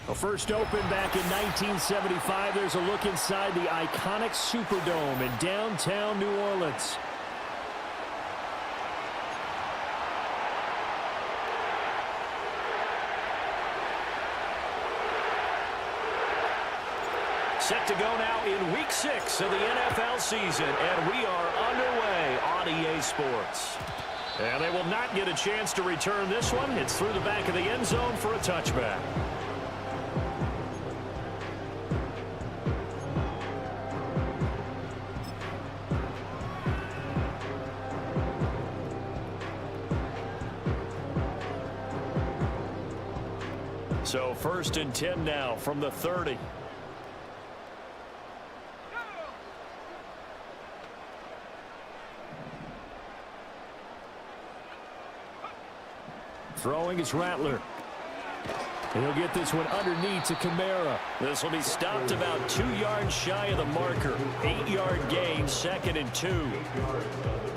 Well, first opened back in 1975. There's a look inside the iconic Superdome in downtown New Orleans. Set to go now in Week 6 of the NFL season, and we are underway on EA Sports. And they will not get a chance to return this one. It's through the back of the end zone for a touchback. So 1st and 10 now from the 30. Throwing is Rattler. And he'll get this one underneath to Kamara. This will be stopped about 2 yards shy of the marker. 8-yard gain, 2nd and 2.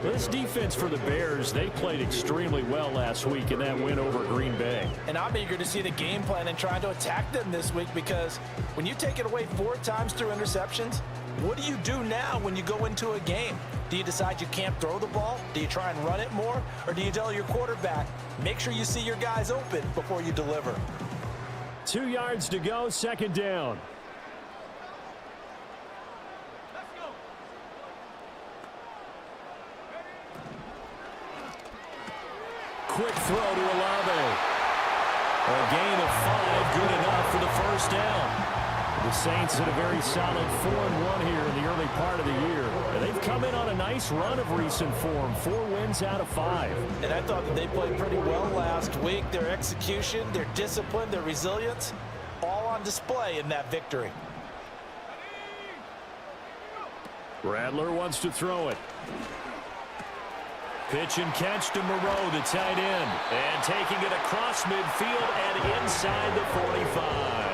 This defense for the Bears, they played extremely well last week in that win over Green Bay. And I'm eager to see the game plan and trying to attack them this week, because when you take it away 4 times through interceptions, what do you do now when you go into a game? Do you decide you can't throw the ball? Do you try and run it more? Or do you tell your quarterback, make sure you see your guys open before you deliver? 2 yards to go, 2nd down. Quick throw to Olave. A gain of 5, good enough for the 1st down. The Saints had a very solid 4-1 here in the early part of the year. And they've come in on a nice run of recent form, 4 wins out of 5. And I thought that they played pretty well last week. Their execution, their discipline, their resilience, all on display in that victory. Rattler wants to throw it. Pitch and catch to Moreau, the tight end. And taking it across midfield and inside the 45.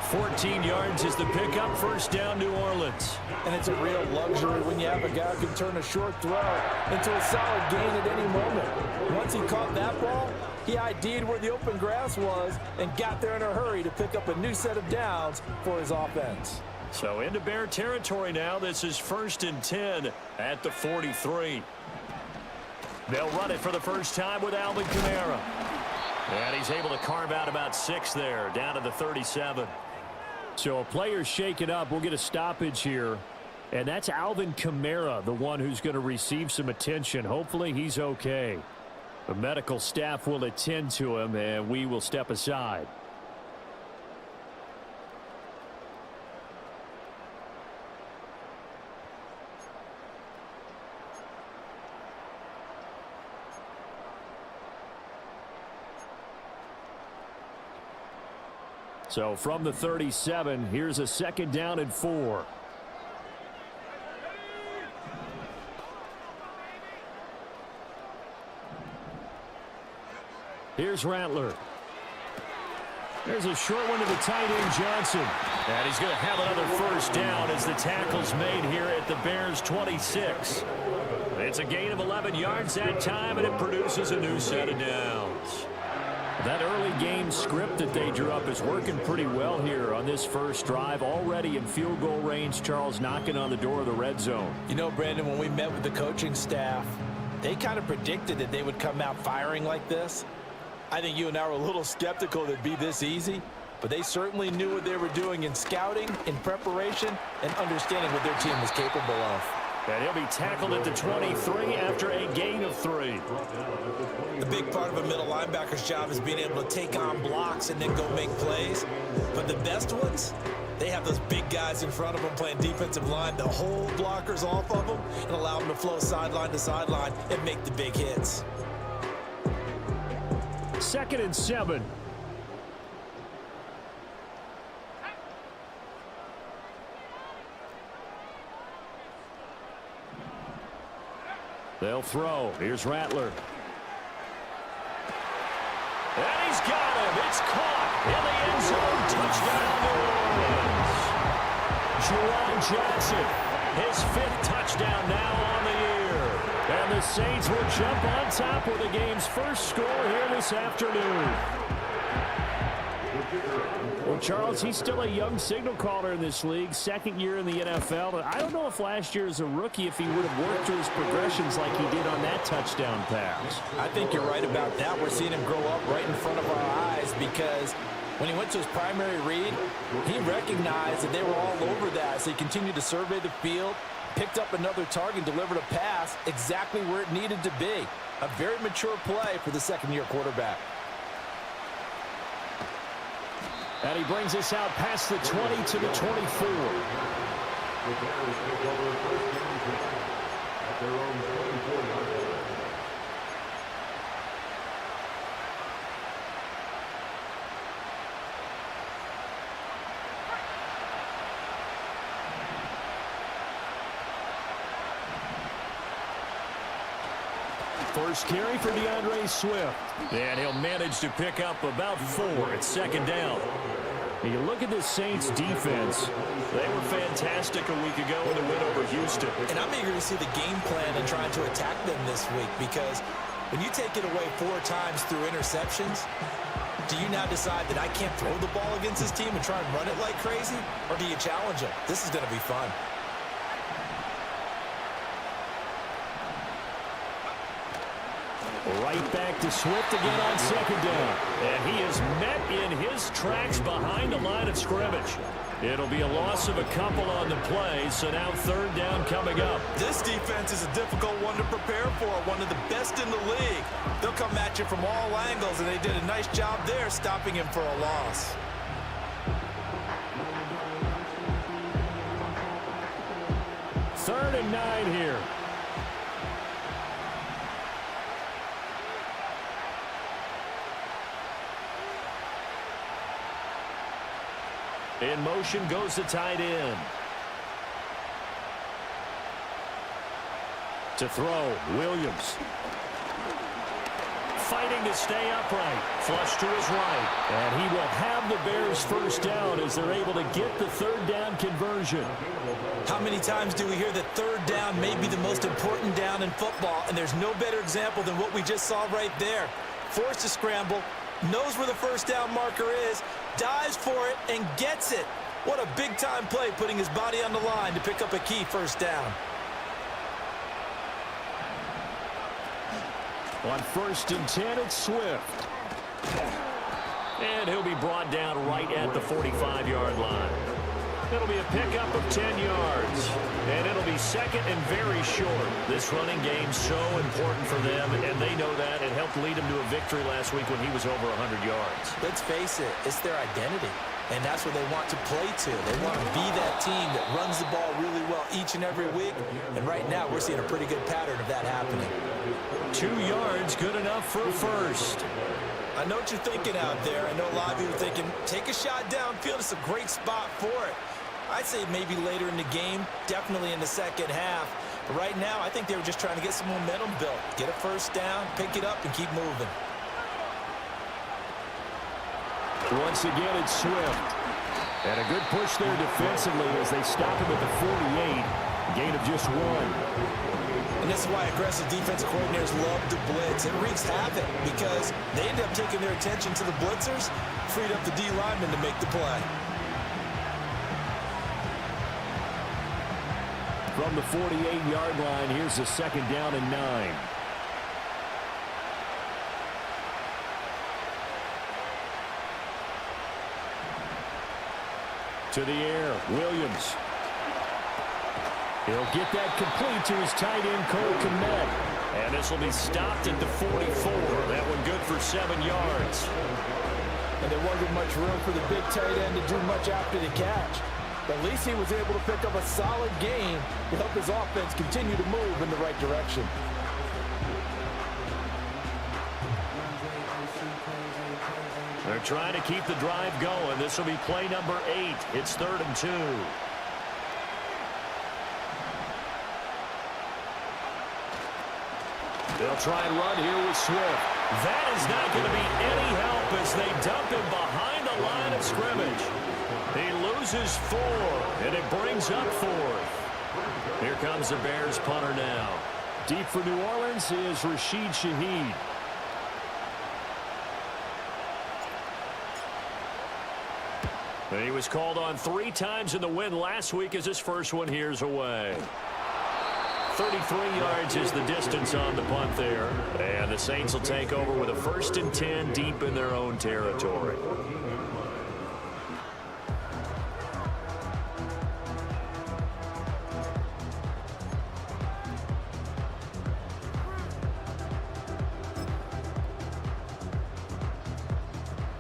14 yards is the pickup, 1st down New Orleans. And it's a real luxury when you have a guy who can turn a short throw into a solid gain at any moment. Once he caught that ball, he ID'd where the open grass was and got there in a hurry to pick up a new set of downs for his offense. So into Bear territory now. This is 1st and 10 at the 43. They'll run it for the first time with Alvin Kamara. And he's able to carve out about 6 there, down to the 37. So a player shaken up. We'll get a stoppage here. And that's Alvin Kamara, the one who's going to receive some attention. Hopefully he's okay. The medical staff will attend to him, and we will step aside. So from the 37, here's a 2nd down and 4. Here's Rattler. There's a short one to the tight end, Johnson. And he's going to have another 1st down as the tackle's made here at the Bears' 26. It's a gain of 11 yards that time, and it produces a new set of downs. That early game script that they drew up is working pretty well here on this first drive. Already in field goal range, Charles, knocking on the door of the red zone. You know, Brandon, when we met with the coaching staff, they kind of predicted that they would come out firing like this. I think you and I were a little skeptical that it'd be this easy, but they certainly knew what they were doing in scouting, in preparation, and understanding what their team was capable of. And he'll be tackled at the 23 after a gain of 3. The big part of a middle linebacker's job is being able to take on blocks and then go make plays. But the best ones, they have those big guys in front of them playing defensive line to hold blockers off of them and allow them to flow sideline to sideline and make the big hits. 2nd and 7. They'll throw. Here's Rattler. And he's got him. It's caught in the end zone. Touchdown, New Orleans. Juwan Johnson, his 5th touchdown now on the year. And the Saints will jump on top with the game's first score here this afternoon. Well, Charles, he's still a young signal caller in this league, second year in the NFL. But I don't know if last year as a rookie, if he would have worked through his progressions like he did on that touchdown pass. I think you're right about that. We're seeing him grow up right in front of our eyes because when he went to his primary read, he recognized that they were all over that. So he continued to survey the field, picked up another target, delivered a pass exactly where it needed to be. A very mature play for the second-year quarterback. And he brings us out past the 20 to the 24. First carry for DeAndre Swift. And he'll manage to pick up about 4 at second down. And you look at this Saints defense. They were fantastic a week ago in the win over Houston. And I'm eager to see the game plan and trying to attack them this week because when you take it away 4 times through interceptions, do you now decide that I can't throw the ball against this team and try and run it like crazy? Or do you challenge them? This is going to be fun. Right back to Swift again on second down. And he is met in his tracks behind the line of scrimmage. It'll be a loss of a couple on the play, so now third down coming up. This defense is a difficult one to prepare for, one of the best in the league. They'll come at you from all angles, and they did a nice job there stopping him for a loss. Third and 9 here. In motion goes the tight end. To throw, Williams. Fighting to stay upright. Flush to his right. And he will have the Bears first down as they're able to get the third down conversion. How many times do we hear that third down may be the most important down in football? And there's no better example than what we just saw right there. Forced to scramble. Knows where the first down marker is, dives for it, and gets it. What a big-time play, putting his body on the line to pick up a key first down. On first and 10, it's Swift. And he'll be brought down right at the 45-yard line. It'll be a pickup of 10 yards. And it'll be second and very short. This running game's so important for them, and they know that. It helped lead him to a victory last week when he was over 100 yards. Let's face it, it's their identity. And that's what they want to play to. They want to be that team that runs the ball really well each and every week. And right now, we're seeing a pretty good pattern of that happening. 2 yards, good enough for a first. I know what you're thinking out there. I know a lot of you are thinking, take a shot downfield. It's a great spot for it. I'd say maybe later in the game, definitely in the second half. But right now, I think they were just trying to get some momentum built. Get a first down, pick it up, and keep moving. Once again, it's Swift. And a good push there defensively as they stop him at the 48. Gain of just 1. And this is why aggressive defensive coordinators love to blitz. It wreaks havoc because they end up taking their attention to the blitzers, freed up the D lineman to make the play. From the 48-yard line, here's a second down and 9. To the air, Williams. He'll get that complete to his tight end, Cole Kmet. And this will be stopped at the 44. That one good for 7 yards. And there wasn't much room for the big tight end to do much after the catch. But at least he was able to pick up a solid gain to help his offense continue to move in the right direction. They're trying to keep the drive going. This will be play number 8. It's 3rd and 2. They'll try and run here with Swift. That is not going to be any help as they dump him behind the line of scrimmage. He loses 4, and it brings up 4th. Here comes the Bears punter now. Deep for New Orleans is Rashid Shaheed. And he was called on 3 times in the win last week as his first one here's away. 33 yards is the distance on the punt there. And the Saints will take over with a 1st and 10 deep in their own territory.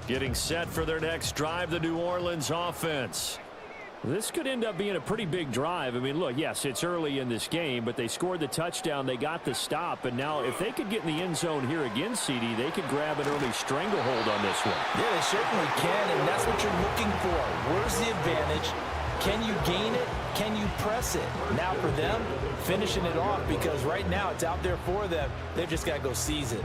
Getting set for their next drive, the New Orleans offense. This could end up being a pretty big drive. I mean, look, yes, it's early in this game, but they scored the touchdown. They got the stop. And now if they could get in the end zone here again, CD, they could grab an early stranglehold on this one. Yeah, they certainly can, and that's what you're looking for. Where's the advantage? Can you gain it? Can you press it? Now for them, finishing it off, because right now it's out there for them. They've just got to go seize it.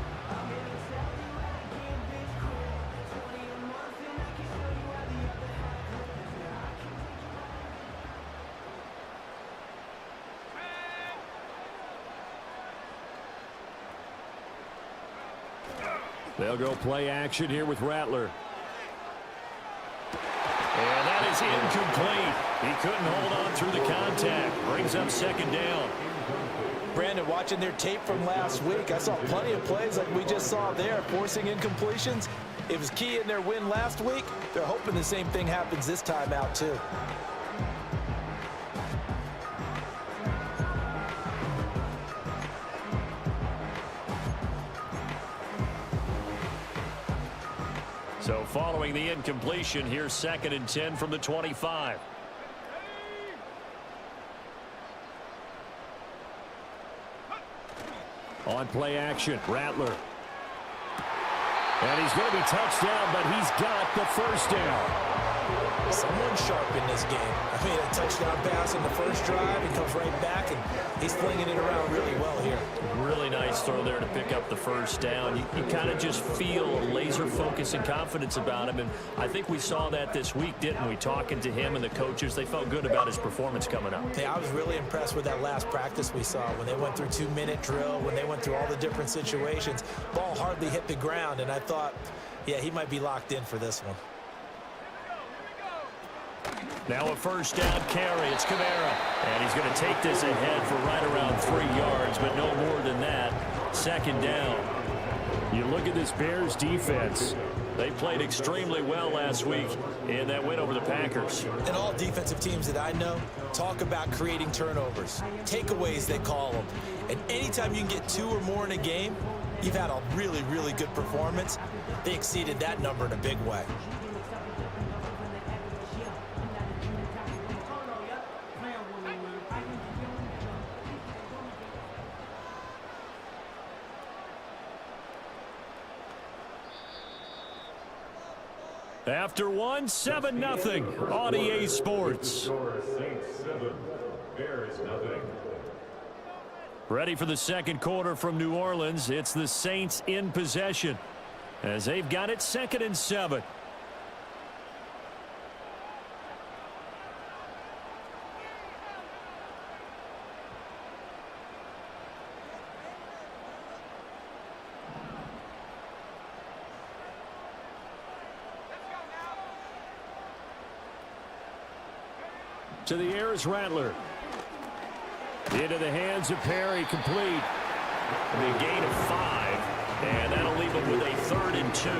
They'll go play action here with Rattler. And that is incomplete. He couldn't hold on through the contact. Brings up 2nd down. Brandon, watching their tape from last week, I saw plenty of plays like we just saw there, forcing incompletions. It was key in their win last week. They're hoping the same thing happens this time out, too. So following the incompletion, here's 2nd and 10 from the 25. On play action, Rattler. And he's going to be touchdown, but he's got the 1st down. Someone sharp in this game. I mean, a touchdown pass in the first drive. He comes right back, and he's flinging it around really well here. Really nice throw there to pick up the 1st down. You kind of just feel a laser focus and confidence about him, and I think we saw that this week, didn't we? Talking to him and the coaches, they felt good about his performance coming up. Hey, I was really impressed with that last practice we saw when they went through 2-minute drill, when they went through all the different situations. Ball hardly hit the ground, and I thought, yeah, he might be locked in for this one. Now a 1st down carry. It's Kamara. And he's going to take this ahead for right around 3 yards, but no more than that. 2nd down. You look at this Bears defense. They played extremely well last week in that win over the Packers. And all defensive teams that I know talk about creating turnovers. Takeaways, they call them. And anytime you can get 2 or more in a game, you've had a really, really good performance. They exceeded that number in a big way. After 1, 7-0 on EA Sports. Ready for the 2nd quarter from New Orleans. It's the Saints in possession as they've got it 2nd and 7. To the air is Rattler. Into the hands of Perry, complete. The gain of 5, and that'll leave him with a 3rd and 2.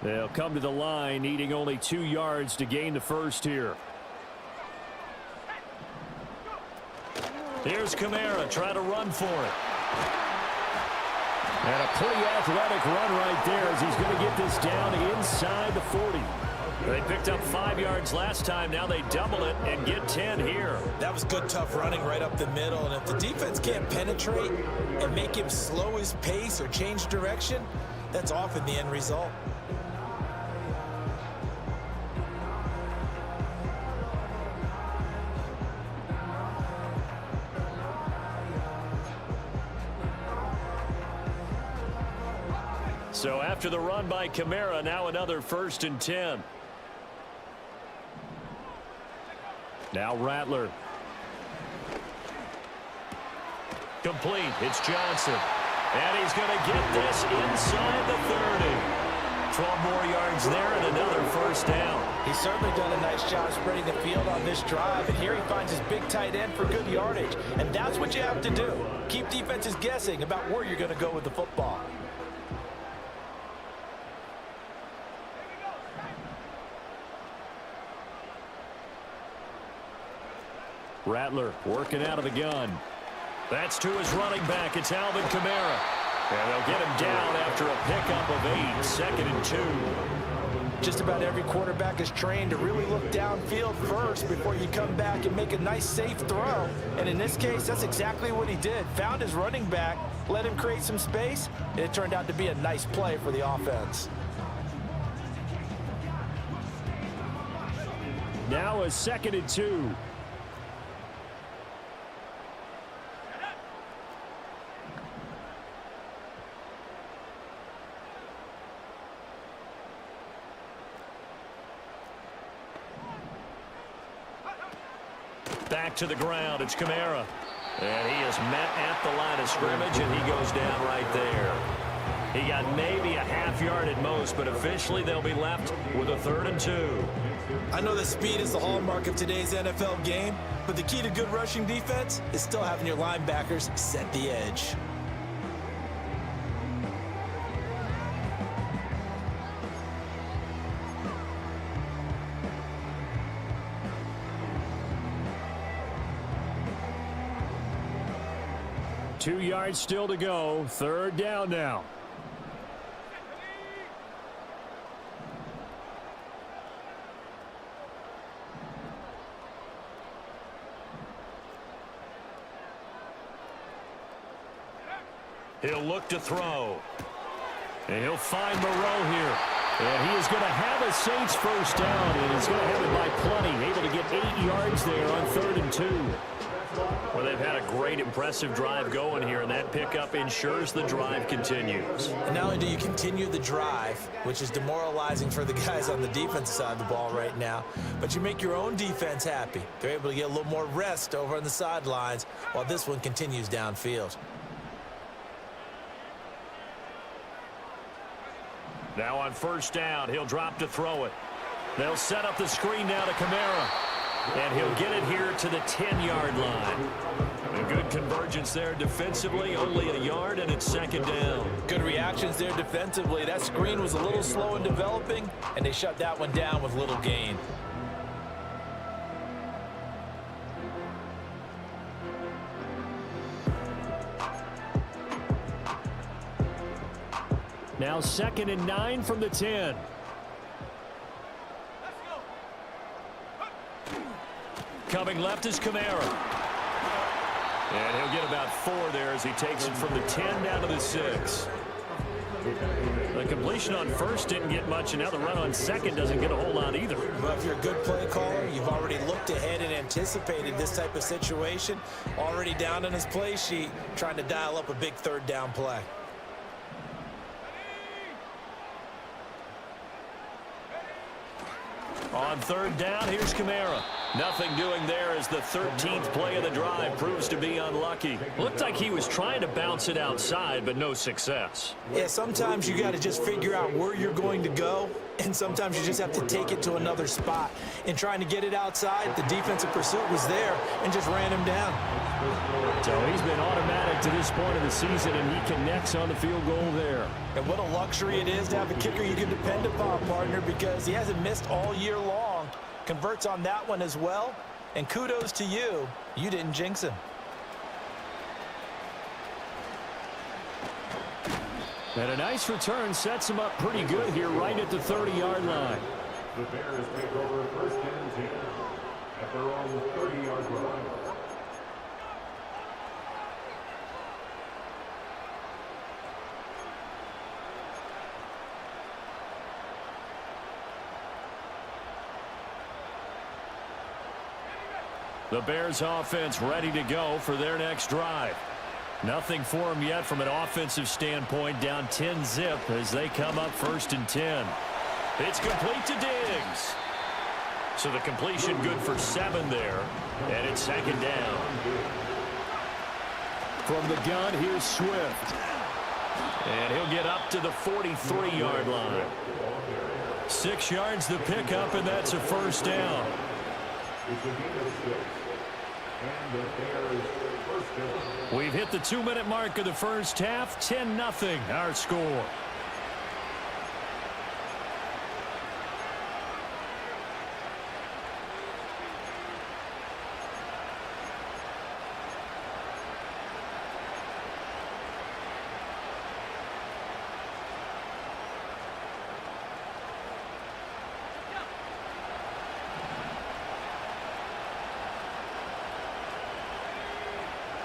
They'll come to the line, needing only 2 yards to gain the 1st here. Here's Kamara, trying to run for it. And a pretty athletic run right there as he's going to get this down inside the 40. They picked up 5 yards last time. Now they double it and get 10 here. That was good, tough running right up the middle. And if the defense can't penetrate and make him slow his pace or change direction, that's often the end result. So after the run by Kamara, now another 1st and 10. Now Rattler. Complete. It's Johnson. And he's going to get this inside the 30. 12 more yards there and another 1st down. He's certainly done a nice job spreading the field on this drive, and here he finds his big tight end for good yardage. And that's what you have to do. Keep defenses guessing about where you're going to go with the football. Rattler working out of the gun. That's to his running back. It's Alvin Kamara. And they'll get him down after a pickup of 8. 2nd and 2. Just about every quarterback is trained to really look downfield first before you come back and make a nice, safe throw. And in this case, that's exactly what he did. Found his running back, let him create some space, and it turned out to be a nice play for the offense. Now a 2nd and 2. Back to the ground. It's Kamara. And he is met at the line of scrimmage, and he goes down right there. He got maybe a half yard at most, but officially they'll be left with a 3rd and 2. I know that speed is the hallmark of today's NFL game, but the key to good rushing defense is still having your linebackers set the edge. Two yards still to go. 3rd down now. He'll look to throw. And he'll find Moreau here. And he is going to have a Saints 1st down, and he's going to have it by plenty. Able to get 8 yards there on 3rd and 2. Well, they've had a great, impressive drive going here, and that pickup ensures the drive continues. And not only do you continue the drive, which is demoralizing for the guys on the defensive side of the ball right now, but you make your own defense happy. They're able to get a little more rest over on the sidelines while this one continues downfield. Now on 1st down, he'll drop to throw it. They'll set up the screen now to Kamara. And he'll get it here to the 10-yard line. A good convergence there defensively, only a yard, and it's 2nd down. Good reactions there defensively. That screen was a little slow in developing, and they shut that one down with little gain. Now 2nd and 9 from the 10. Coming left is Kamara. And he'll get about 4 there as he takes it from the 10 down to the 6. The completion on 1st didn't get much, and now the run on 2nd doesn't get a whole lot either. But if you're a good play caller, you've already looked ahead and anticipated this type of situation. Already down on his play sheet, trying to dial up a big 3rd down play. On 3rd down, here's Kamara. Nothing doing there as the 13th play of the drive proves to be unlucky. Looked like he was trying to bounce it outside, but no success. Yeah, sometimes you got to just figure out where you're going to go, and sometimes you just have to take it to another spot. In trying to get it outside, the defensive pursuit was there and just ran him down. So he's been automatic to this point of the season, and he connects on the field goal there. And what a luxury it is to have a kicker you can depend upon, partner, because he hasn't missed all year long. Converts on that one as well, and kudos to you. You didn't jinx him. And a nice return sets him up pretty good here right at the 30-yard line. The Bears take over 1st and 10 at their own 30-yard line. The Bears offense ready to go for their next drive. Nothing for him yet from an offensive standpoint. Down 10-zip as they come up 1st and 10. It's complete to Diggs. So the completion good for 7 there. And it's 2nd down. From the gun, here's Swift. And he'll get up to the 43-yard line. 6 yards the pickup, and that's a 1st down. We've hit the 2-minute mark of the first half. 10-0 our score.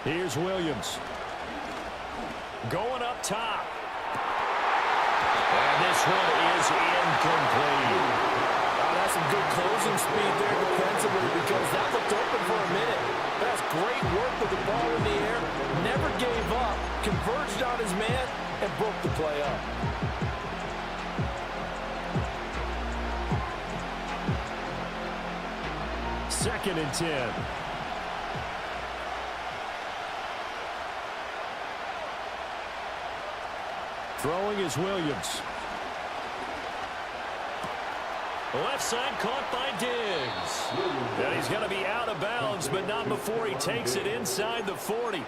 Here's Williams. Going up top. And this one is incomplete. Oh, that's some good closing speed there defensively because that looked open for a minute. That's great work with the ball in the air. Never gave up. Converged on his man and broke the play up. Second and 10. Throwing is Williams. Left side caught by Diggs. And he's going to be out of bounds, but not before he takes it inside the 40.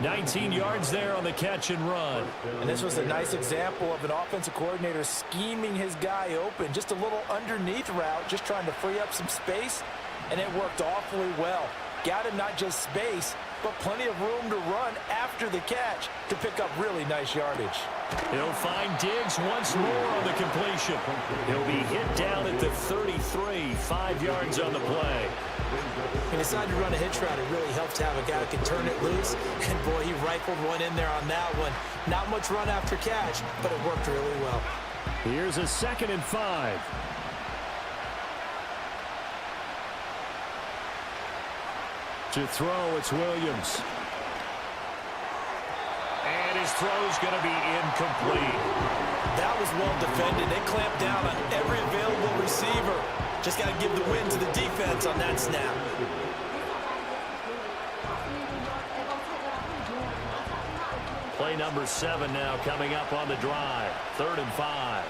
19 yards there on the catch and run. And this was a nice example of an offensive coordinator scheming his guy open. Just a little underneath route, just trying to free up some space, and it worked awfully well. Got him not just space, but plenty of room to run after the catch to pick up really nice yardage. He'll find Diggs once more on the completion. He'll be hit down at the 33, 5 yards on the play. He decided to run a hitch route. It really helps to have a guy that can turn it loose. And, boy, he rifled one in there on that one. Not much run after catch, but it worked really well. Here's a 2nd and 5. To throw, it's Williams. And his throw's going to be incomplete. That was well defended. They clamped down on every available receiver. Just got to give the win to the defense on that snap. Play number 7 now coming up on the drive. 3rd and 5.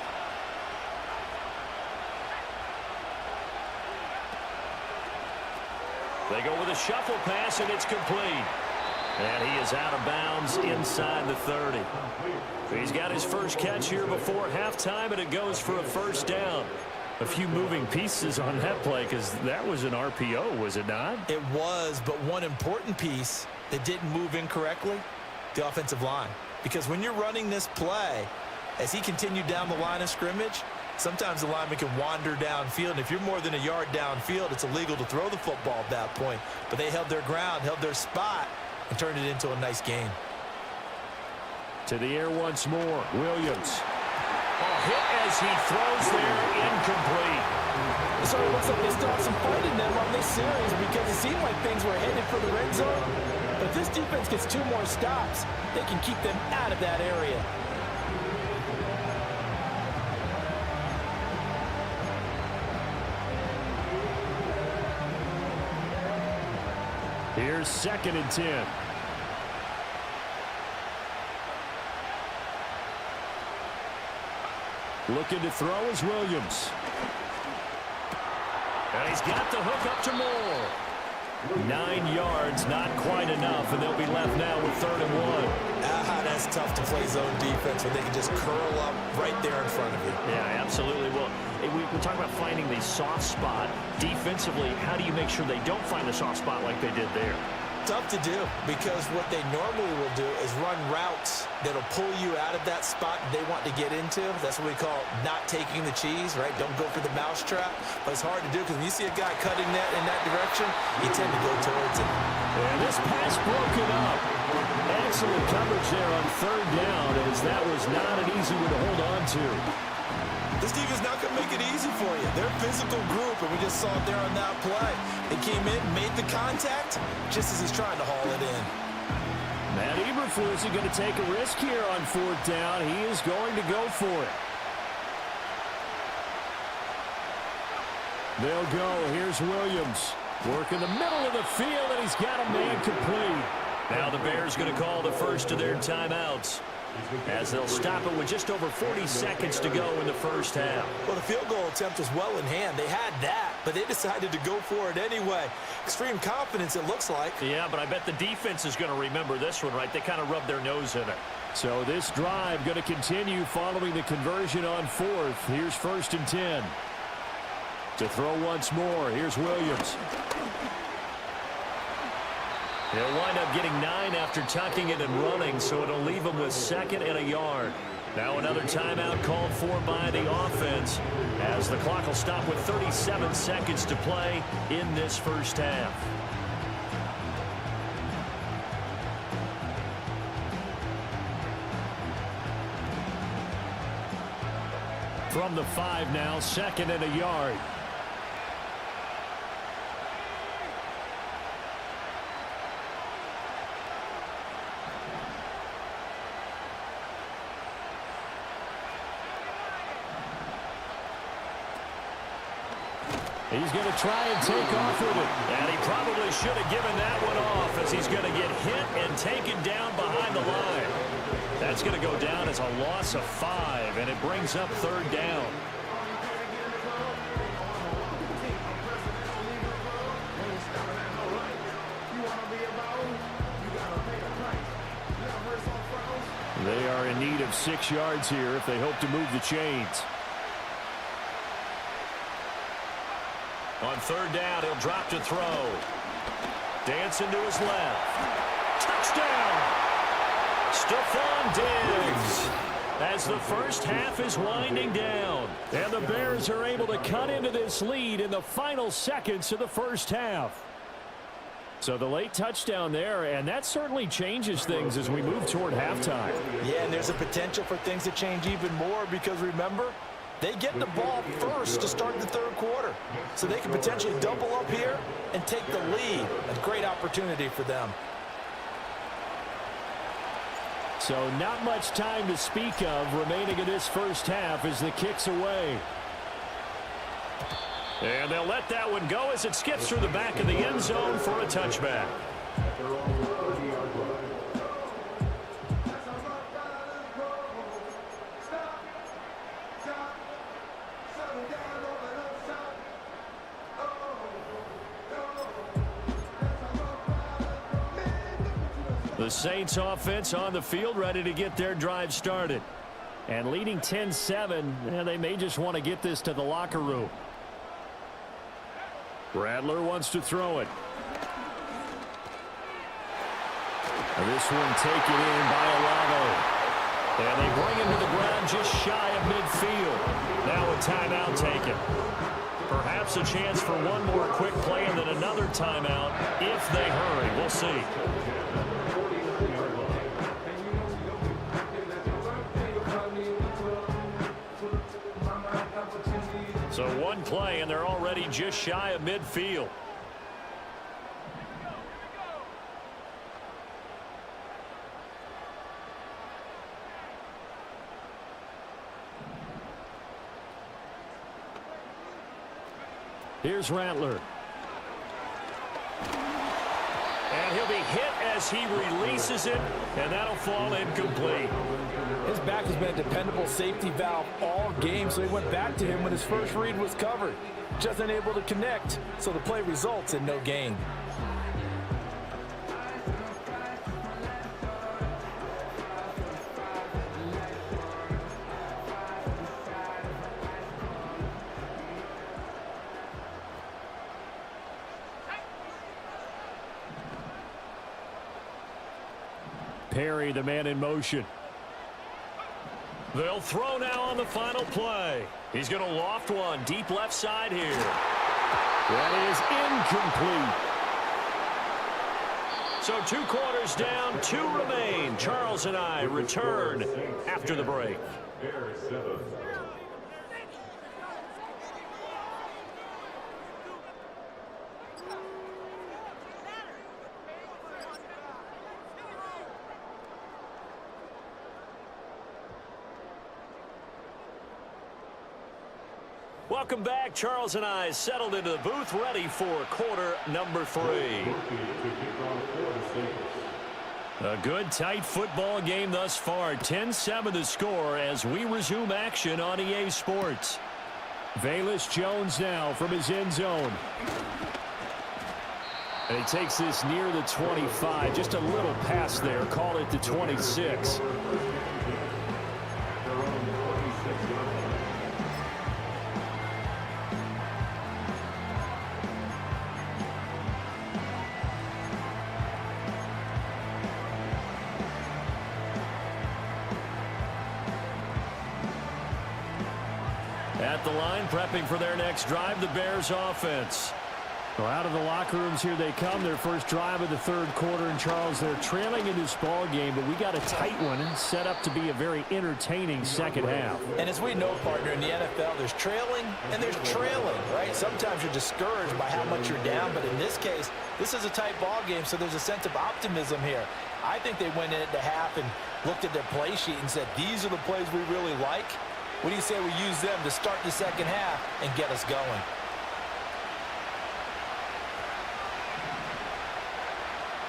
They go with a shuffle pass, and it's complete. And he is out of bounds inside the 30. He's got his first catch here before halftime, and it goes for a 1st down. A few moving pieces on that play because that was an RPO, was it not? It was, but one important piece that didn't move incorrectly, the offensive line. Because when you're running this play, as he continued down the line of scrimmage, sometimes the lineman can wander downfield. And if you're more than a yard downfield, it's illegal to throw the football at that point. But they held their ground, held their spot, and turned it into a nice game. To the air once more, Williams. A hit as he throws there, incomplete. So it looks like they still have some fight in them on this series because it seemed like things were headed for the red zone. But if this defense gets 2 more stops, they can keep them out of that area. Here's 2nd and 10. Looking to throw is Williams. And he's got the hook up to Moore. 9 yards, not quite enough, and they'll be left now with 3rd and 1. That's tough to play zone defense when they can just curl up right there in front of you. Yeah, absolutely. Well, we talk about finding the soft spot. Defensively, how do you make sure they don't find the soft spot like they did there? Tough to do because what they normally will do is run routes that'll pull you out of that spot they want to get into. That's what we call not taking the cheese, right? Don't go for the mousetrap. But it's hard to do because when you see a guy cutting that in that direction, you tend to go towards it. And this pass broken up. Excellent coverage there on 3rd down as that was not an easy one to hold on to. This defense not going to make it easy for you. They're a physical group, and we just saw it there on that play. They came in, made the contact, just as he's trying to haul it in. Matt Eberflus is going to take a risk here on 4th down. He is going to go for it. They'll go. Here's Williams. Work in the middle of the field, and he's got a man complete. Now the Bears going to call the first of their timeouts, as they'll stop it with just over 40 seconds to go in the first half. Well, the field goal attempt was well in hand. They had that, but they decided to go for it anyway. Extreme confidence, it looks like. Yeah, but I bet the defense is going to remember this one, right? They kind of rubbed their nose in it. So this drive going to continue following the conversion on 4th. Here's 1st and 10. To throw once more, here's Williams. He'll wind up getting 9 after tucking it and running, so it'll leave him with 2nd and a yard. Now another timeout called for by the offense, as the clock will stop with 37 seconds to play in this first half. From the 5 now, 2nd and a yard. He's going to try and take off with it. And he probably should have given that one off, as he's going to get hit and taken down behind the line. That's going to go down as a loss of 5, and it brings up 3rd down. They are in need of 6 yards here if they hope to move the chains. On 3rd down, he'll drop to throw. Dancing to his left. Touchdown! Stephon Diggs. As the first half is winding down. And the Bears are able to cut into this lead in the final seconds of the first half. So the late touchdown there, and that certainly changes things as we move toward halftime. Yeah, and there's a potential for things to change even more, because remember, they get the ball first to start the 3rd quarter. So they can potentially double up here and take the lead. A great opportunity for them. So not much time to speak of remaining in this first half as the kick's away. And they'll let that one go as it skips through the back of the end zone for a touchback. The Saints offense on the field, ready to get their drive started. And leading 10-7, they may just want to get this to the locker room. Rattler wants to throw it. And this one taken in by Alano. And they bring him to the ground just shy of midfield. Now a timeout taken. Perhaps a chance for one more quick play and then another timeout if they hurry. We'll see. So one play, and they're already just shy of midfield. Here's Rattler. And he'll be hit as he releases it, and that'll fall incomplete. His back has been a dependable safety valve all game, so he went back to him when his first read was covered. Just unable to connect, so the play results in no gain. Perry, the man in motion. They'll throw now on the final play. He's going to loft one deep left side here. That is incomplete. So 2 quarters down, 2 remain. Charles and I return after the break. Welcome back. Charles and I settled into the booth, ready for quarter number 3. A good, tight football game thus far. 10-7 the score as we resume action on EA Sports. Velus Jones now from his end zone. And he takes this near the 25. Just a little pass there. Call it the 26. At the line, prepping for their next drive, the Bears offense. Well, out of the locker rooms here they come. Their first drive of the third quarter. And, Charles, they're trailing in this ball game, but we got a tight one set up to be a very entertaining second half. And as we know, partner, in the NFL, there's trailing and there's trailing, right? Sometimes you're discouraged by how much you're down, but in this case, this is a tight ball game, so there's a sense of optimism here. I think they went in at the half and looked at their play sheet and said, these are the plays we really like. What do you say we use them to start the second half and get us going?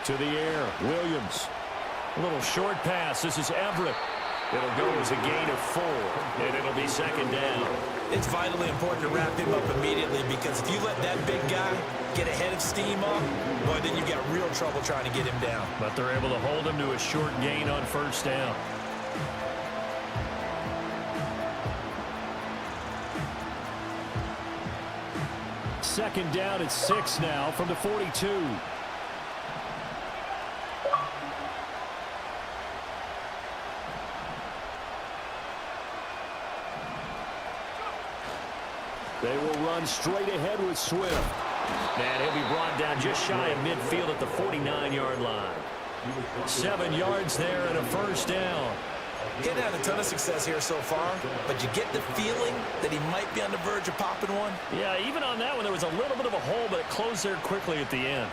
To the air, Williams. A little short pass. This is Everett. It'll go as a gain of 4, and it'll be second down. It's vitally important to wrap him up immediately because if you let that big guy get a head of steam up, boy, then you've got real trouble trying to get him down. But they're able to hold him to a short gain on first down. Second down at 6 now from the 42. They will run straight ahead with Swift. And he'll be brought down just shy of midfield at the 49-yard line. 7 yards there and a first down. Getting had a ton of success here so far, but you get the feeling that he might be on the verge of popping one. Yeah, even on that one, there was a little bit of a hole, but it closed there quickly at the end.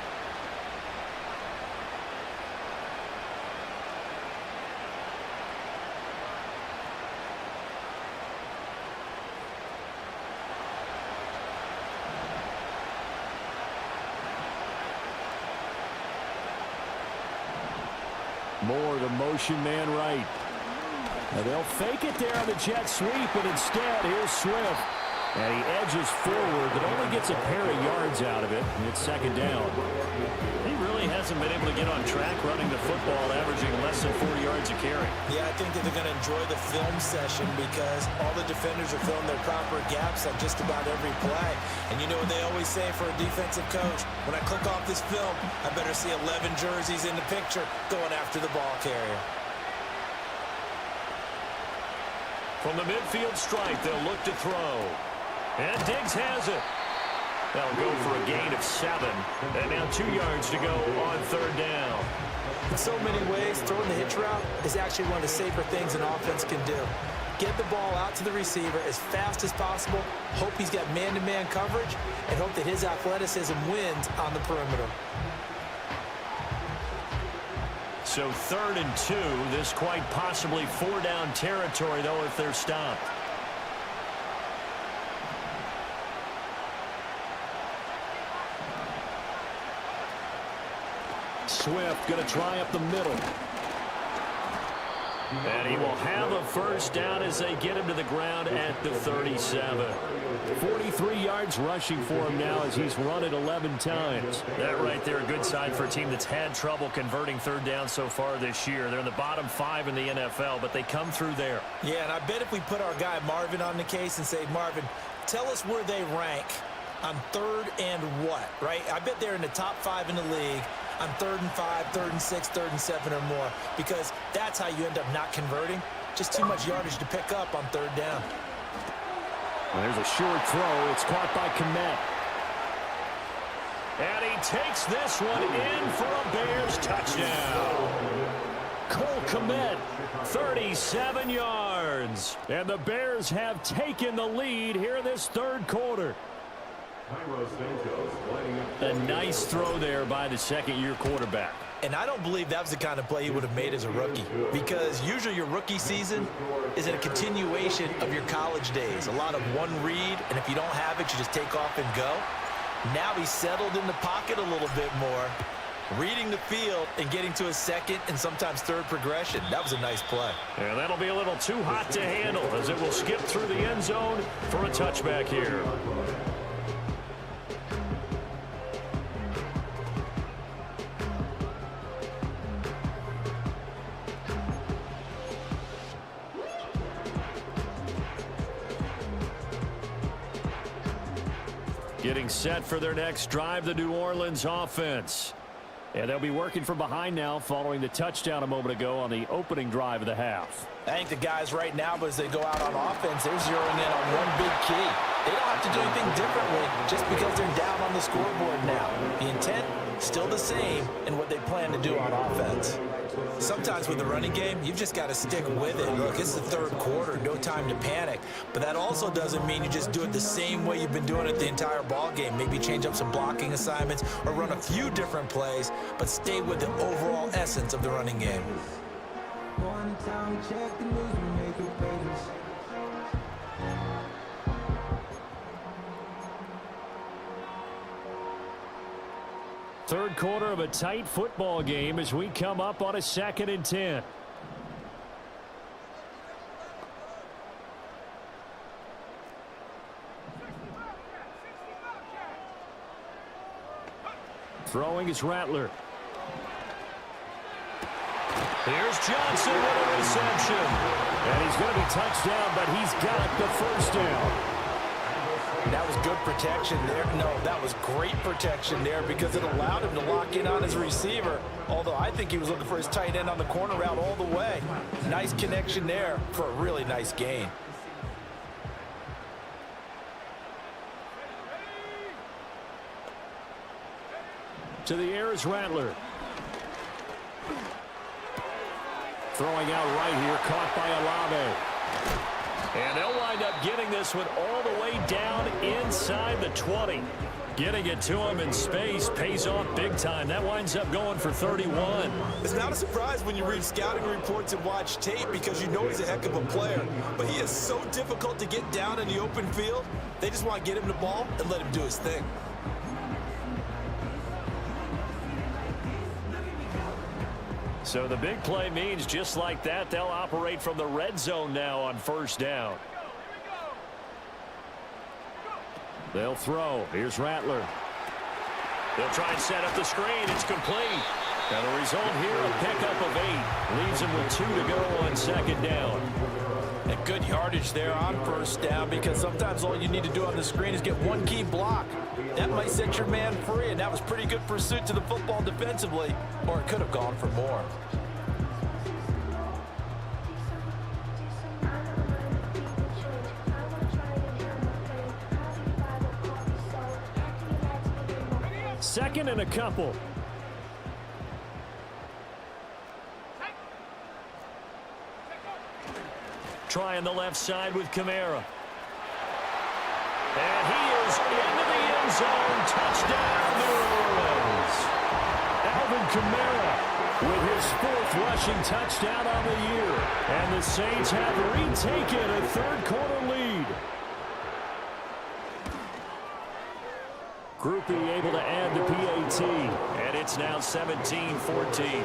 Moore, the motion man right. And they'll fake it there on the jet sweep, but instead, here's Swift. And he edges forward, but only gets a pair of yards out of it, and it's second down. He really hasn't been able to get on track running the football, averaging less than 40 yards a carry. Yeah, I think that they're going to enjoy the film session because all the defenders are filling their proper gaps on just about every play. And you know what they always say for a defensive coach? When I click off this film, I better see 11 jerseys in the picture going after the ball carrier. From the midfield stripe, they'll look to throw. And Diggs has it. They'll go for a gain of 7. And now 2 yards to go on third down. In so many ways, throwing the hitch route is actually one of the safer things an offense can do. Get the ball out to the receiver as fast as possible, hope he's got man-to-man coverage, and hope that his athleticism wins on the perimeter. So 3rd and 2, this quite possibly 4-down territory, though, if they're stopped. Swift going to try up the middle. And he will have a first down as they get him to the ground at the 37. 43 yards rushing for him now as he's run it 11 times. That right there, a good sign for a team that's had trouble converting third down so far this year. They're in the bottom 5 in the NFL, but they come through there. Yeah, and I bet if we put our guy Marvin on the case and say, Marvin, tell us where they rank on 3rd and what, right? I bet they're in the top 5 in the league on 3rd and 5, 3rd and 6, 3rd and 7 or more, because that's how you end up not converting. Just too much yardage to pick up on 3rd down. Well, there's a short throw. It's caught by Capt. And he takes this one in for a Bears touchdown. Cole Capt, 37 yards. And the Bears have taken the lead here in this third quarter. A nice throw there by the second-year quarterback. And I don't believe that was the kind of play he would have made as a rookie, because usually your rookie season is a continuation of your college days. A lot of one read, and if you don't have it, you just take off and go. Now he's settled in the pocket a little bit more, reading the field and getting to a second and sometimes third progression. That was a nice play. And that'll be a little too hot to handle as it will skip through the end zone for a touchback here. Getting set for their next drive, the New Orleans offense. And they'll be working from behind now following the touchdown a moment ago on the opening drive of the half. I think the guys right now, as they go out on offense, they're zeroing in on one big key. They don't have to do anything differently just because they're down on the scoreboard now. The intent, still the same in what they plan to do on offense. Sometimes with the running game, you've just got to stick with it. Look, it's the third quarter, no time to panic. But that also doesn't mean you just do it the same way you've been doing it the entire ball game. Maybe change up some blocking assignments or run a few different plays, but stay with the overall essence of the running game. Third quarter of a tight football game as we come up on a 2nd and 10. Throwing is Rattler. Here's Johnson with a reception. And he's going to be touched down, but he's got the first down. That was good protection there. No, that was great protection there because it allowed him to lock in on his receiver. Although I think he was looking for his tight end on the corner route all the way. Nice connection there for a really nice gain. To the air is Rattler. Throwing out right here, caught by Olave. And they'll wind up getting this one all the way down inside the 20. Getting it to him in space pays off big time. That winds up going for 31. It's not a surprise when you read scouting reports and watch tape because you know he's a heck of a player. But he is so difficult to get down in the open field. They just want to get him the ball and let him do his thing. So the big play means just like that, they'll operate from the red zone now on first down. They'll throw. Here's Rattler. They'll try and set up the screen. It's complete. And the result here, a pickup of 8. Leaves him with 2 to go on 2nd down. And good yardage there on first down because sometimes all you need to do on the screen is get one key block. That might set your man free, and that was pretty good pursuit to the football defensively, or it could have gone for more. Second and a couple. Trying the left side with Kamara. And he is into the end zone. Touchdown, New Orleans. Alvin Kamara with his 4th rushing touchdown on the year. And the Saints have retaken a third quarter lead. Groupie able to add the PAT. And it's now 17-14.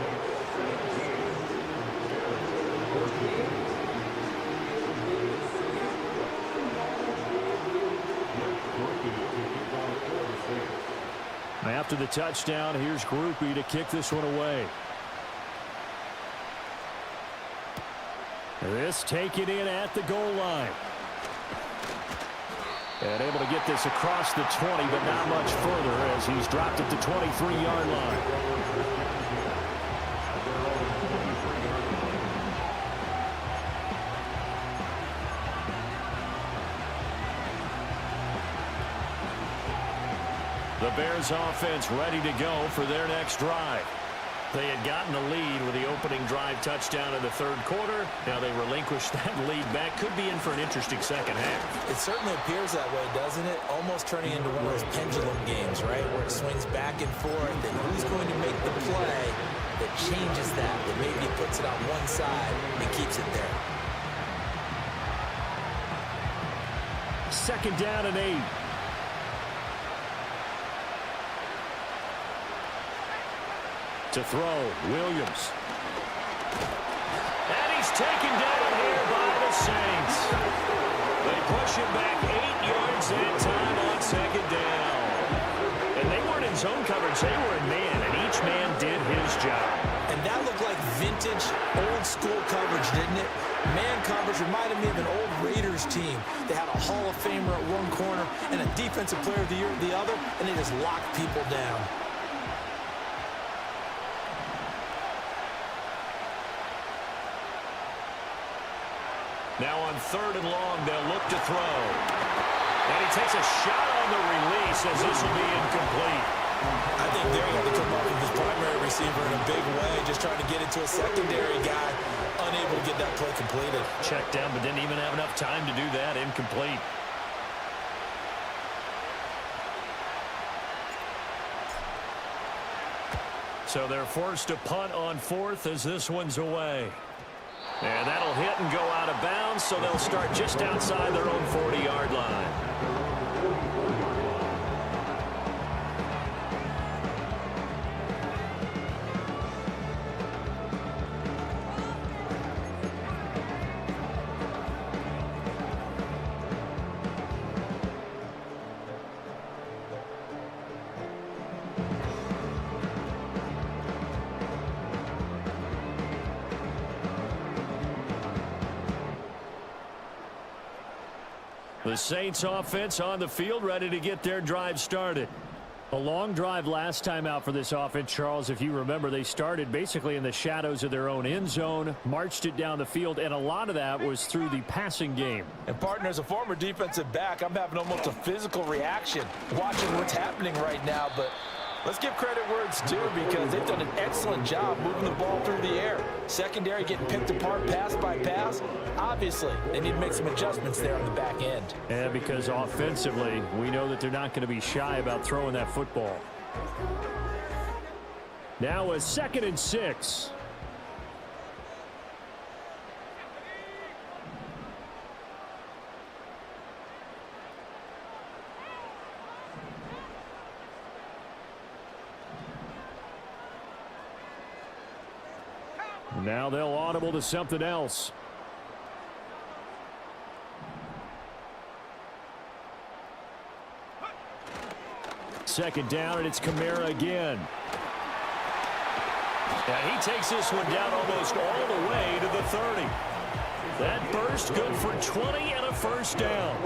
After the touchdown, here's Groupie to kick this one away. This taken in at the goal line. And able to get this across the 20, but not much further as he's dropped at the 23-yard line. The Bears offense ready to go for their next drive. They had gotten the lead with the opening drive touchdown in the third quarter. Now they relinquished that lead back. Could be in for an interesting second half. It certainly appears that way, doesn't it? Almost turning into one of those pendulum games, right? Where it swings back and forth, and who's going to make the play that changes that maybe puts it on one side and keeps it there. Second down and 8. To throw, Williams. And he's taken down here by the Saints. They push him back 8 yards that time on second down. And they weren't in zone coverage, they were in man, and each man did his job. And that looked like vintage, old-school coverage, didn't it? Man coverage reminded me of an old Raiders team. They had a Hall of Famer at one corner and a Defensive Player of the Year at the other, and they just locked people down. Now on third and long, they'll look to throw. And he takes a shot on the release as this will be incomplete. I think there he had to come up with his primary receiver in a big way, just trying to get it to a secondary guy, unable to get that play completed. Checked down, but didn't even have enough time to do that. Incomplete. So they're forced to punt on fourth as this one's away. And that'll hit and go out of bounds, so they'll start just outside their own 40-yard line. The Saints offense on the field, ready to get their drive started. A long drive last time out for this offense, Charles. If you remember, they started basically in the shadows of their own end zone, marched it down the field, and a lot of that was through the passing game. And, partner, as a former defensive back, I'm having almost a physical reaction watching what's happening right now. But let's give credit where it's due, because they've done an excellent job moving the ball through the air. Secondary getting picked apart pass by pass. Obviously, they need to make some adjustments there on the back end. And because offensively, we know that they're not going to be shy about throwing that football. Now a 2nd and 6. Now they'll audible to something else. Second down, and it's Kamara again. And he takes this one down almost all the way to the 30. That burst good for 20 and a first down.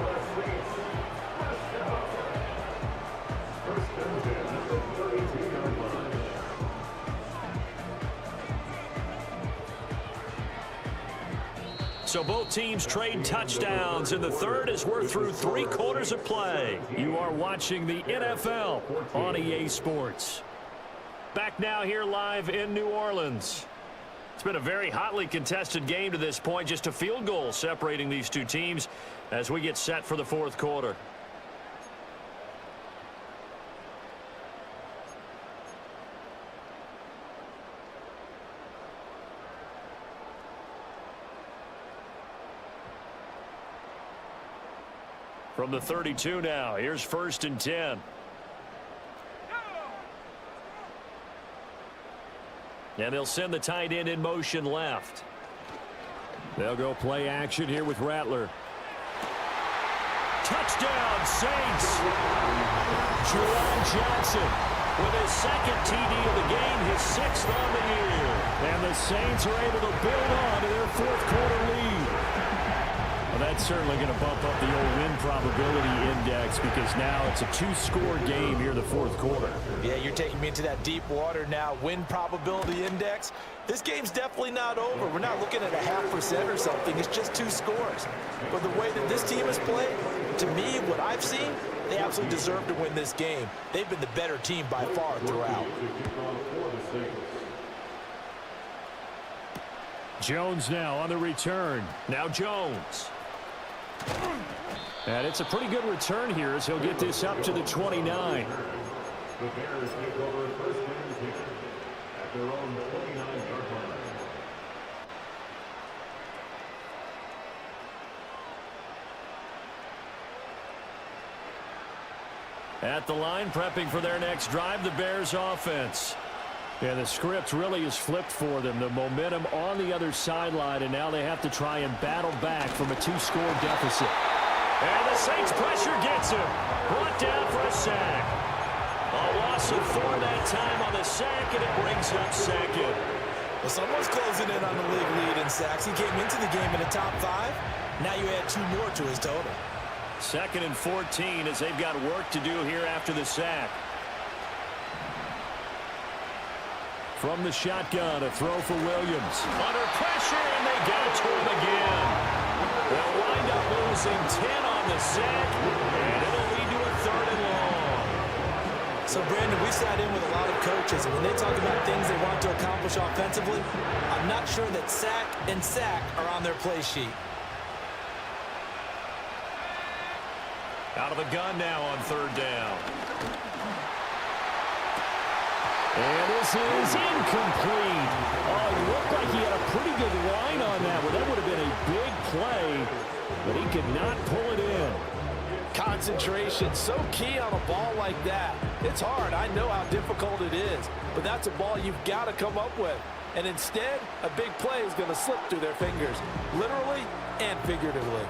So both teams trade touchdowns in the third as we're through 3 quarters of play. You are watching the NFL on EA Sports. Back now here live in New Orleans. It's been a very hotly contested game to this point. Just a field goal separating these two teams as we get set for the fourth quarter. From the 32 now, here's 1st and 10. And they'll send the tight end in motion left. They'll go play action here with Rattler. Touchdown, Saints! Juwan Johnson with his 2nd TD of the game, his 6th on the year. And the Saints are able to build on to their 4th quarter lead. Well, that's certainly going to bump up the old win probability index, because now it's a 2-score game here in the 4th quarter. Yeah, you're taking me into that deep water now. Win probability index. This game's definitely not over. We're not looking at a 0.5% or something. It's just 2 scores. But the way that this team has played, to me, what I've seen, they absolutely deserve to win this game. They've been the better team by far throughout. Jones now on the return. Now Jones. And it's a pretty good return here as he'll get this up to the 29. The Bears take over 1st and 10 at at their own 29-yard line. At the line, prepping for their next drive, the Bears offense. Yeah, the script really is flipped for them. The momentum on the other sideline, and now they have to try and battle back from a 2-score deficit. And the Saints pressure gets him. Brought down for a sack. A loss of 4 that time on the sack, and it brings up second. Well, someone's closing in on the league lead in sacks. He came into the game in the top 5. Now you add 2 more to his total. 2nd and 14 as they've got work to do here after the sack. From the shotgun, a throw for Williams. Under pressure, and they get it to him again. They'll wind up losing 10 on the sack, and it'll lead to a 3rd and long. So, Brandon, we sat in with a lot of coaches, and when they talk about things they want to accomplish offensively, I'm not sure that sack and sack are on their play sheet. Out of the gun now on 3rd down. And this is incomplete. Oh, it looked like he had a pretty good line on that one. That would have been a big play, but he could not pull it in. Concentration, so key on a ball like that. It's hard. I know how difficult it is, but that's a ball you've got to come up with. And instead, a big play is going to slip through their fingers, literally and figuratively.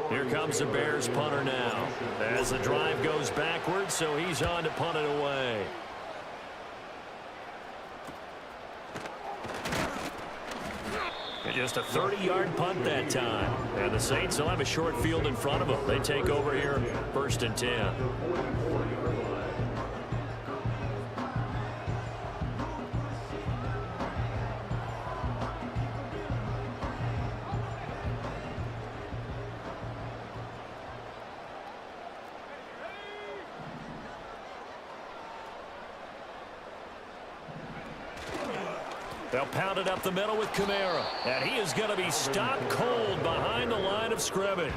Here comes the Bears punter now. As the drive goes backwards, so he's on to punt it away. And just a 30-yard punt that time. And the Saints will have a short field in front of them. They take over here, 1st and 10. They'll pound it up the middle with Kamara. And he is going to be stopped cold behind the line of scrimmage.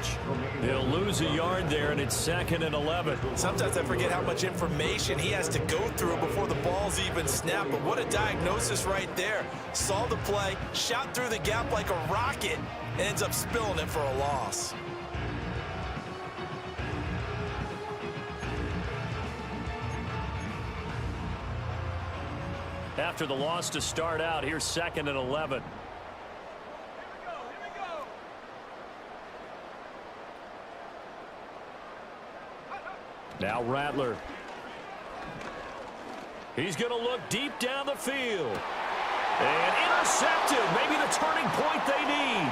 They'll lose a yard there, and it's 2nd and 11. Sometimes I forget how much information he has to go through before the ball's even snapped. But what a diagnosis right there. Saw the play, shot through the gap like a rocket, and ends up spilling it for a loss. After the loss to start out, here's 2nd and 11. Now Rattler. He's going to look deep down the field. And intercepted. Maybe the turning point they need.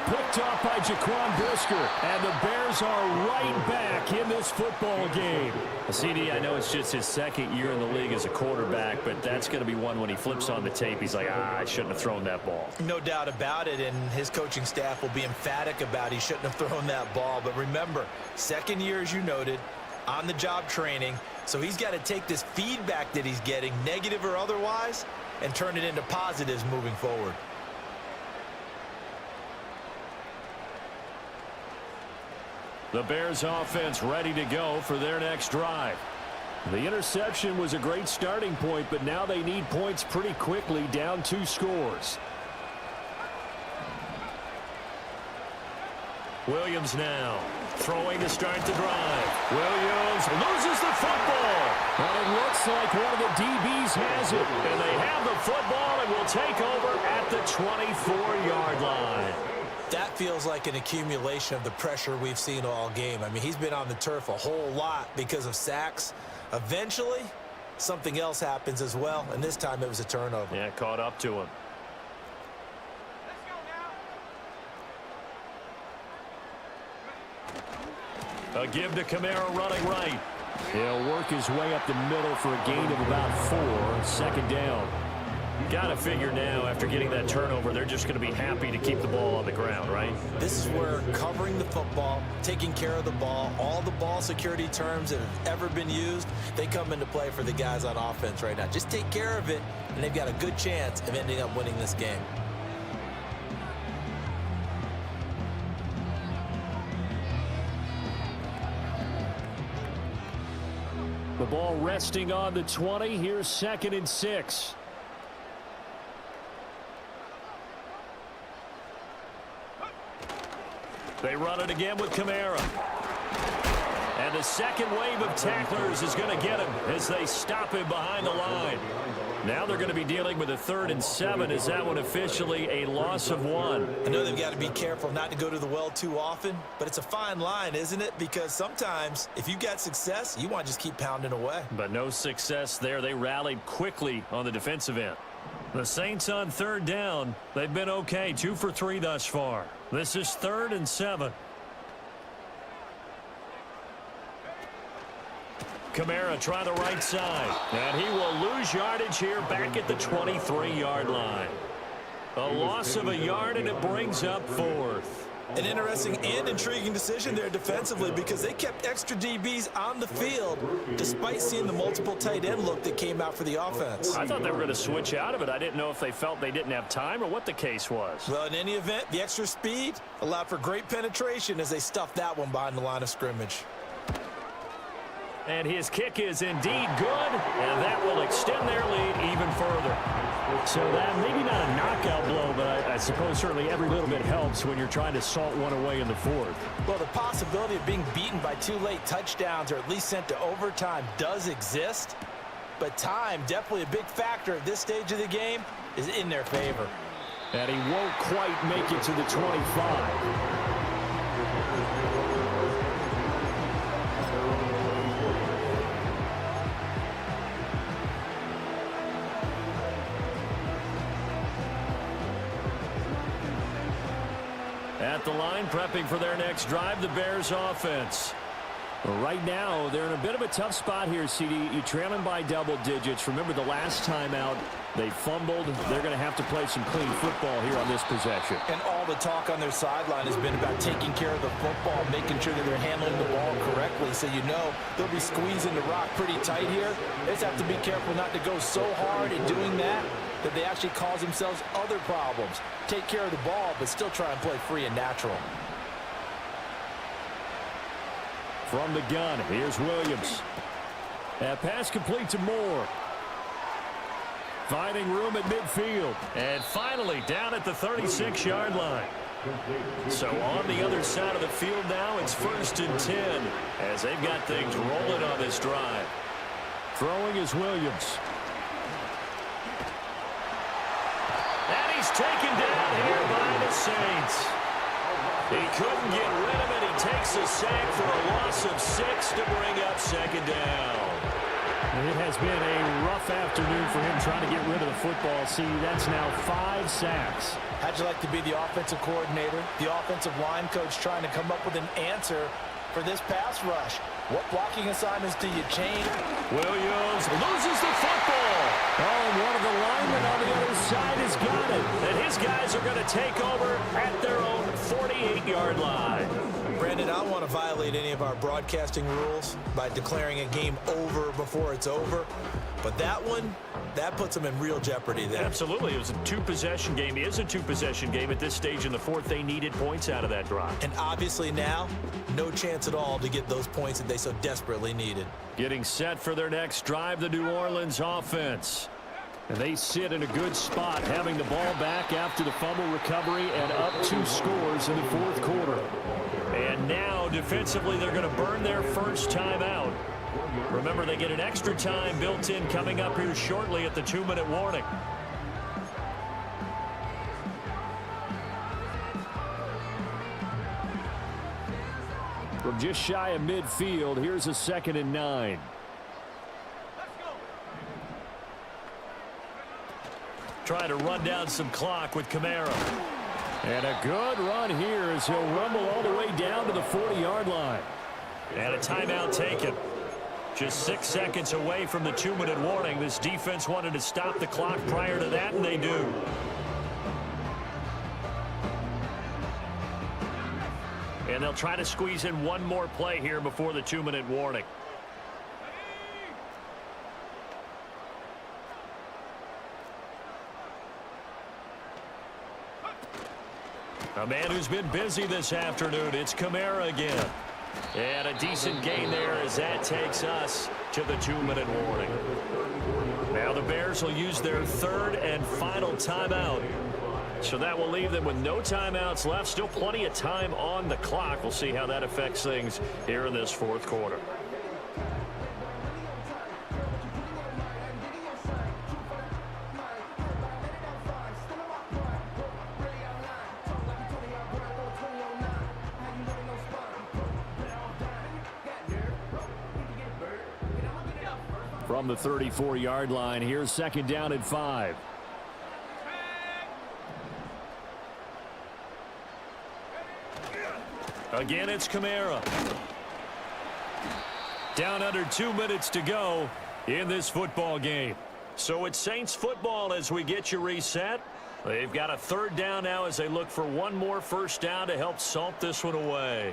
Picked off by Jaquan Brisker. And the Bears are right back in this football game. CD, I know it's just his 2nd year in the league as a quarterback, but that's going to be one when he flips on the tape. He's like, I shouldn't have thrown that ball. No doubt about it, and his coaching staff will be emphatic about he shouldn't have thrown that ball. But remember, 2nd year, as you noted, on-the-job training. So he's got to take this feedback that he's getting, negative or otherwise, and turn it into positives moving forward. The Bears offense ready to go for their next drive. The interception was a great starting point, but now they need points pretty quickly, down 2 scores. Williams now throwing to start the drive. Williams loses the football. And it looks like one of the DBs has it. And they have the football and will take over at the 24-yard line. That feels like an accumulation of the pressure we've seen all game. I mean, he's been on the turf a whole lot because of sacks. Eventually, something else happens as well, and this time it was a turnover. Yeah, caught up to him. A give to Kamara running right. He'll work his way up the middle for a gain of about 4. 2nd down. Got to figure now, after getting that turnover, they're just going to be happy to keep the ball on the ground, right? This is where covering the football, taking care of the ball, all the ball security terms that have ever been used, they come into play for the guys on offense right now. Just take care of it, and they've got a good chance of ending up winning this game. The ball resting on the 20. Here's 2nd and 6. They run it again with Kamara. And the second wave of tacklers is going to get him as they stop him behind the line. Now they're going to be dealing with a 3rd and 7. Is that one officially a loss of 1? I know they've got to be careful not to go to the well too often, but it's a fine line, isn't it? Because sometimes if you got success, you want to just keep pounding away. But no success there. They rallied quickly on the defensive end. The Saints on 3rd down. They've been okay, 2 for 3 thus far. This is 3rd and 7. Kamara try the right side. And he will lose yardage here back at the 23-yard line. A loss of a yard, and it brings up 4th. An interesting and intriguing decision there defensively because they kept extra DBs on the field despite seeing the multiple tight end look that came out for the offense. I thought they were going to switch out of it. I didn't know if they felt they didn't have time or what the case was. Well, in any event, the extra speed allowed for great penetration as they stuffed that one behind the line of scrimmage. And his kick is indeed good, and that will extend their lead even further. So that maybe not a knockout blow, but I suppose certainly every little bit helps when you're trying to salt one away in the 4th. Well, the possibility of being beaten by 2 late touchdowns or at least sent to overtime does exist, but time, definitely a big factor at this stage of the game, is in their favor. And he won't quite make it to the 25. At the line, prepping for their next drive, the Bears offense. Right now, they're in a bit of a tough spot here, CD. You're trailing by double digits. Remember the last time out, they fumbled. They're going to have to play some clean football here on this possession. And all the talk on their sideline has been about taking care of the football, making sure that they're handling the ball correctly. So you know they'll be squeezing the rock pretty tight here. They just have to be careful not to go so hard in doing that they actually cause themselves other problems. Take care of the ball, but still try and play free and natural. From the gun, here's Williams. That pass complete to Moore. Finding room at midfield. And finally down at the 36-yard line. So on the other side of the field now, it's 1st and 10 as they've got things rolling on this drive. Throwing is Williams. And he's taken down here by the Saints. He couldn't get rid of it. He takes a sack for a loss of 6 to bring up 2nd down. It has been a rough afternoon for him trying to get rid of the football. See, that's now 5 sacks. How'd you like to be the offensive coordinator, the offensive line coach trying to come up with an answer for this pass rush? What blocking assignments do you change? Williams loses the football. Oh, and one of the linemen on the other side has got it. And his guys are going to take over at their own 48-yard line. Brandon, I don't want to violate any of our broadcasting rules by declaring a game over before it's over. But that one, that puts them in real jeopardy there. Absolutely. It was a 2-possession game. It is a 2-possession game at this stage in the 4th. They needed points out of that drive. And obviously now, no chance at all to get those points that they so desperately needed. Getting set for their next drive, the New Orleans offense. And they sit in a good spot, having the ball back after the fumble recovery and up 2 scores in the 4th quarter. And now, defensively, they're going to burn their first timeout. Remember, they get an extra time built in coming up here shortly at the 2-minute warning. From just shy of midfield, here's a 2nd and 9. Trying to run down some clock with Kamara. And a good run here as he'll rumble all the way down to the 40-yard line. And a timeout taken. Just 6 seconds away from the 2-minute warning. This defense wanted to stop the clock prior to that, and they do. And they'll try to squeeze in one more play here before the 2-minute warning. A man who's been busy this afternoon, it's Kamara again. And a decent gain there as that takes us to the 2-minute warning. Now the Bears will use their third and final timeout. So that will leave them with no timeouts left. Still plenty of time on the clock. We'll see how that affects things here in this fourth quarter. From the 34-yard line, here's second down at 5. Again, it's Kamara. Down under 2 minutes to go in this football game. So it's Saints football as we get you reset. They've got a third down now as they look for one more first down to help salt this one away.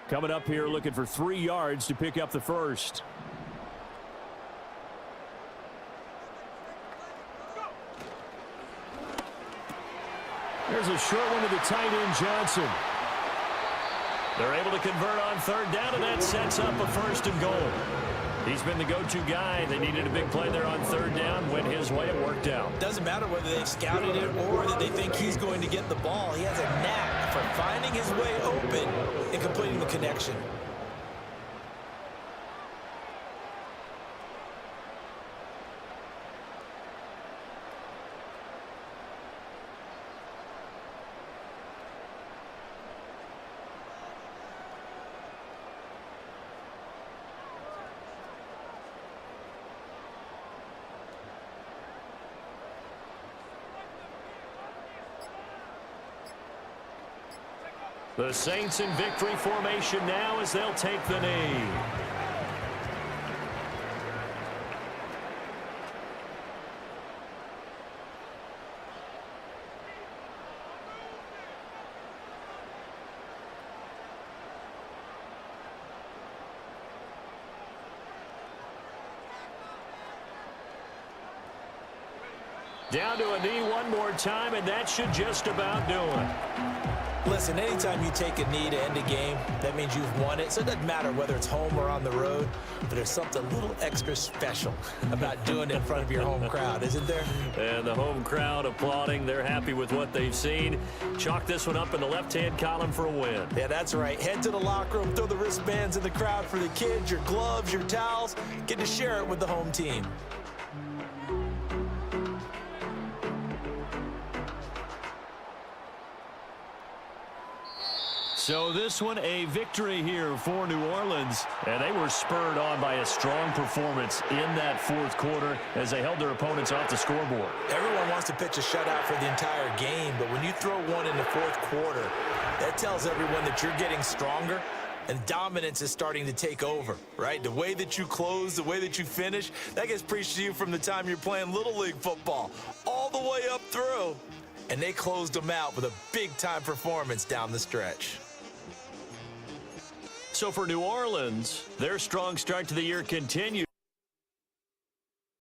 Coming up here looking for 3 yards to pick up the first. There's a short one to the tight end, Johnson. They're able to convert on third down, and that sets up a first and goal. He's been the go-to guy. They needed a big play there on third down. Went his way, it worked out. Doesn't matter whether they've scouted it or that they think he's going to get the ball. He has a knack for finding his way open and completing the connection. The Saints in victory formation now as they'll take the knee. Down to a knee one more time, and that should just about do it. Listen, anytime you take a knee to end a game, that means you've won it. So it doesn't matter whether it's home or on the road, but there's something a little extra special about doing it in front of your home crowd, isn't there? And the home crowd applauding. They're happy with what they've seen. Chalk this one up in the left-hand column for a win. Yeah, that's right. Head to the locker room, throw the wristbands in the crowd for the kids, your gloves, your towels. Get to share it with the home team. So this one a victory here for New Orleans, and they were spurred on by a strong performance in that fourth quarter as they held their opponents off the scoreboard. Everyone wants to pitch a shutout for the entire game, but when you throw one in the fourth quarter, that tells everyone that you're getting stronger and dominance is starting to take over, right? The way that you close, the way that you finish, that gets preached to you from the time you're playing Little League football all the way up through. And they closed them out with a big-time performance down the stretch. So for New Orleans, their strong start to the year continues.